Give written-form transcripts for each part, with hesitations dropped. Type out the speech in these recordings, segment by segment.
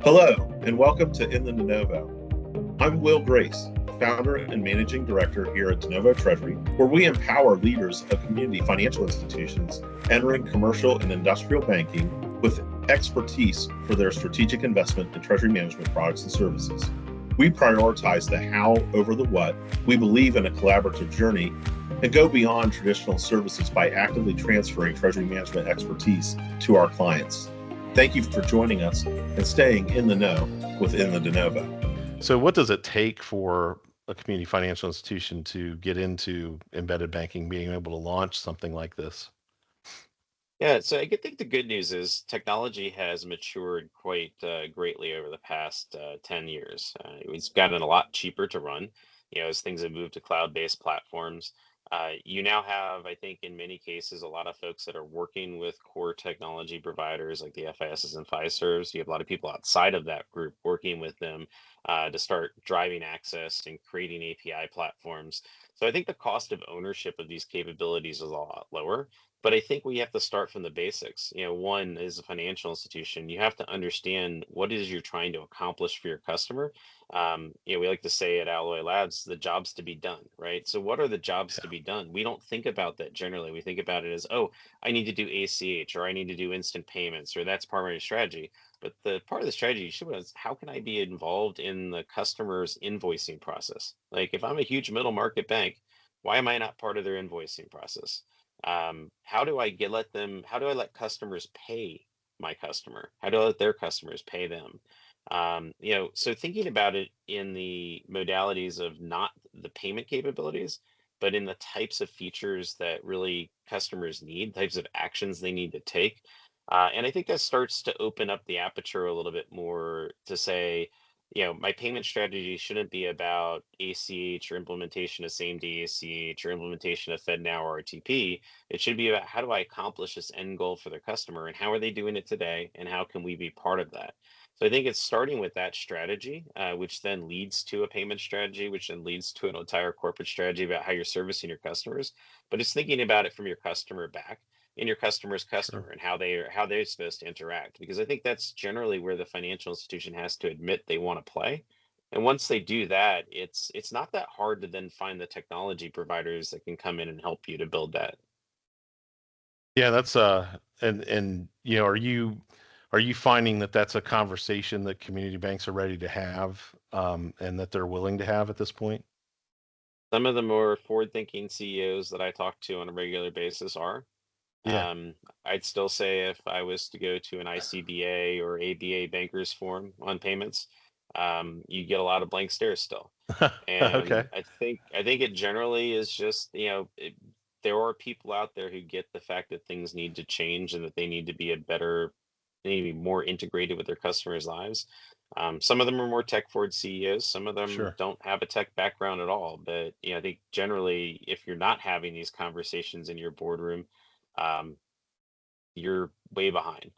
Hello, and welcome to In The DeNovo. I'm Will Grace, founder and managing director here at DeNovo Treasury, where we empower leaders of community financial institutions entering commercial and industrial banking with expertise for their strategic investment in treasury management products and services. We prioritize the how over the what. We believe in a collaborative journey and go beyond traditional services by actively transferring treasury management expertise to our clients. Thank you for joining us and staying in the know within the DeNovo. So what does it take for a community financial institution to get into embedded banking, being able to launch something like this? Yeah, so I think the good news is technology has matured quite greatly over the past 10 years. It's gotten a lot cheaper to run, as things have moved to cloud-based platforms. You now have, I think, in many cases, a lot of folks that are working with core technology providers like the FISs and Fiservs. You have a lot of people outside of that group working with them to start driving access and creating API platforms. So I think the cost of ownership of these capabilities is a lot lower. But I think we have to start from the basics. One is a financial institution. You have to understand what it is you're trying to accomplish for your customer. We like to say at Alloy Labs, the jobs to be done, right? So what are the jobs to Yeah. be done? We don't think about that generally. We think about it as, oh, I need to do ACH or I need to do instant payments or that's part of my strategy. But the part of the strategy you should is how can I be involved in the customer's invoicing process? Like if I'm a huge middle market bank, why am I not part of their invoicing process? How do I how do I let customers pay my customer? How do I let their customers pay them? So thinking about it in the modalities of not the payment capabilities, but in the types of features that really customers need, types of actions they need to take. And I think that starts to open up the aperture a little bit more to say, my payment strategy shouldn't be about ACH or implementation of same day ACH or implementation of FedNow or RTP. It should be about how do I accomplish this end goal for their customer and how are they doing it today and how can we be part of that? So I think it's starting with that strategy, which then leads to a payment strategy, which then leads to an entire corporate strategy about how you're servicing your customers. But it's thinking about it from your customer back and your customer's Sure. customer and how they're supposed to interact. Because I think that's generally where the financial institution has to admit they want to play. And once they do that, it's not that hard to then find the technology providers that can come in and help you to build that. Yeah, that's and are you finding that that's a conversation that community banks are ready to have, and that they're willing to have at this point? Some of the more forward-thinking CEOs that I talk to on a regular basis are. Yeah. Um, I'd still say if I was to go to an ICBA or ABA bankers forum on payments, you get a lot of blank stares still. Okay. And I think it generally is just, there are people out there who get the fact that things need to change and that they need to be more integrated with their customers' lives. Some of them are more tech forward CEOs. Some of them Sure. don't have a tech background at all. But I think generally, if you're not having these conversations in your boardroom, um, you're way behind.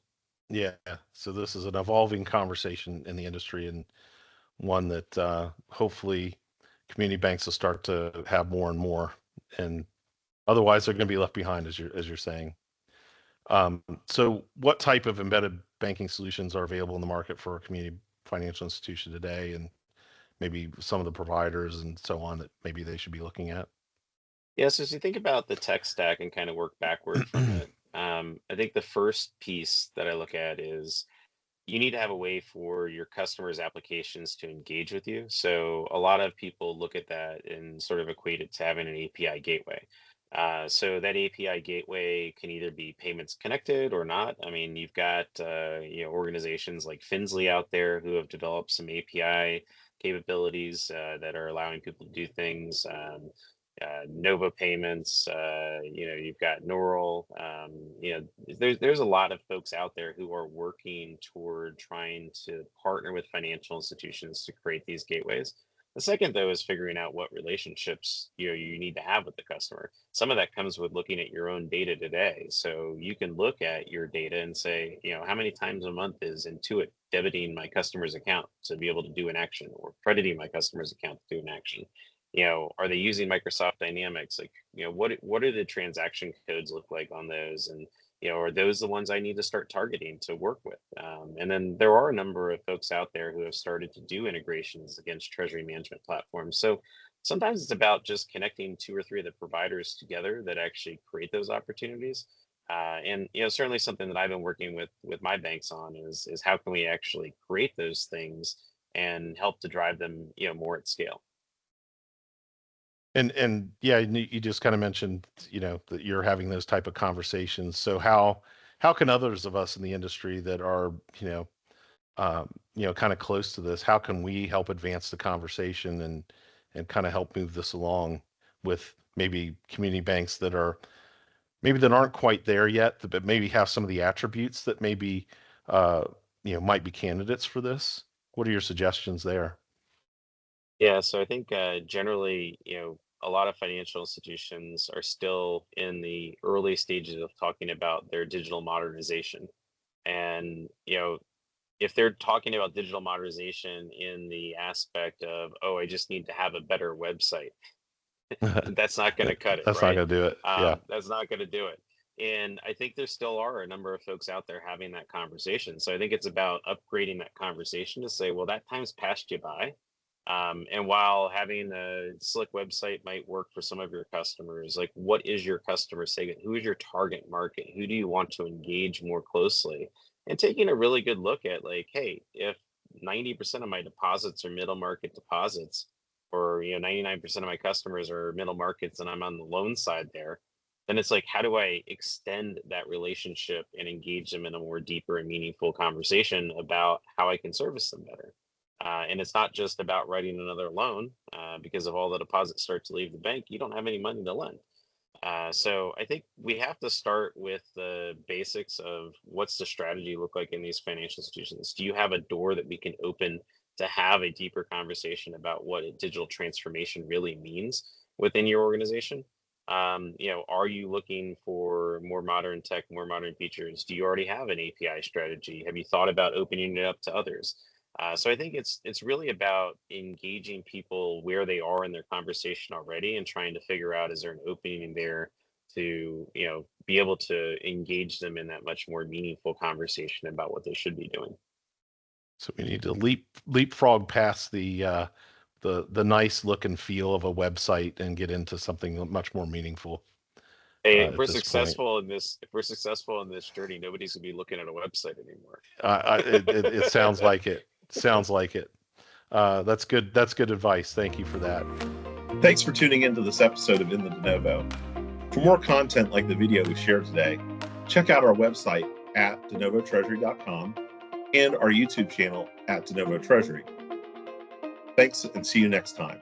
Yeah. So this is an evolving conversation in the industry and one that hopefully community banks will start to have more and more. And otherwise, they're going to be left behind, as you're saying. So what type of embedded banking solutions are available in the market for a community financial institution today, and maybe some of the providers and so on that maybe they should be looking at? Yeah, so as you think about the tech stack and kind of work backward from it, I think the first piece that I look at is you need to have a way for your customers' applications to engage with you. So a lot of people look at that and sort of equate it to having an API gateway. So that API gateway can either be payments connected or not. I mean, you've got organizations like Finzly out there who have developed some API capabilities that are allowing people to do things. Nova payments, you've got Neural. There's a lot of folks out there who are working toward trying to partner with financial institutions to create these gateways. The second, though, is figuring out what relationships you need to have with the customer. Some of that comes with looking at your own data today. So you can look at your data and say, how many times a month is Intuit debiting my customer's account to be able to do an action or crediting my customer's account to do an action? Are they using Microsoft Dynamics? Like, what do the transaction codes look like on those? And are those the ones I need to start targeting to work with? And then there are a number of folks out there who have started to do integrations against treasury management platforms. So sometimes it's about just connecting two or three of the providers together that actually create those opportunities. And certainly something that I've been working with my banks on is how can we actually create those things and help to drive them more at scale. And yeah, you just kind of mentioned, that you're having those type of conversations. So how can others of us in the industry that are, kind of close to this, how can we help advance the conversation and kind of help move this along with maybe community banks that aren't quite there yet, but maybe have some of the attributes that maybe might be candidates for this? What are your suggestions there? Yeah, so I think generally, a lot of financial institutions are still in the early stages of talking about their digital modernization. And, if they're talking about digital modernization in the aspect of, oh, I just need to have a better website, that's not going to cut it, That's not right? going to do it. Yeah. That's not going to do it. And I think there still are a number of folks out there having that conversation. So I think it's about upgrading that conversation to say, well, that time's passed you by. And while having a slick website might work for some of your customers, like what is your customer segment? Who is your target market? Who do you want to engage more closely? And taking a really good look at like, hey, if 90% of my deposits are middle market deposits, or 99% of my customers are middle markets and I'm on the loan side there, then it's like, how do I extend that relationship and engage them in a more deeper and meaningful conversation about how I can service them better? And it's not just about writing another loan, because if all the deposits start to leave the bank, you don't have any money to lend. So I think we have to start with the basics of what's the strategy look like in these financial institutions? Do you have a door that we can open to have a deeper conversation about what a digital transformation really means within your organization? Are you looking for more modern tech, more modern features? Do you already have an API strategy? Have you thought about opening it up to others? So I think it's really about engaging people where they are in their conversation already and trying to figure out, is there an opening there to be able to engage them in that much more meaningful conversation about what they should be doing. So we need to leapfrog past the nice look and feel of a website and get into something much more meaningful. Hey, At this point, if we're successful in this journey, nobody's gonna be looking at a website anymore. it sounds like it. Sounds like it. That's good. That's good advice. Thank you for that. Thanks for tuning into this episode of In The DeNovo. For more content like the video we shared today, check out our website at denovotreasury.com and our YouTube channel at DeNovo Treasury. Thanks and see you next time.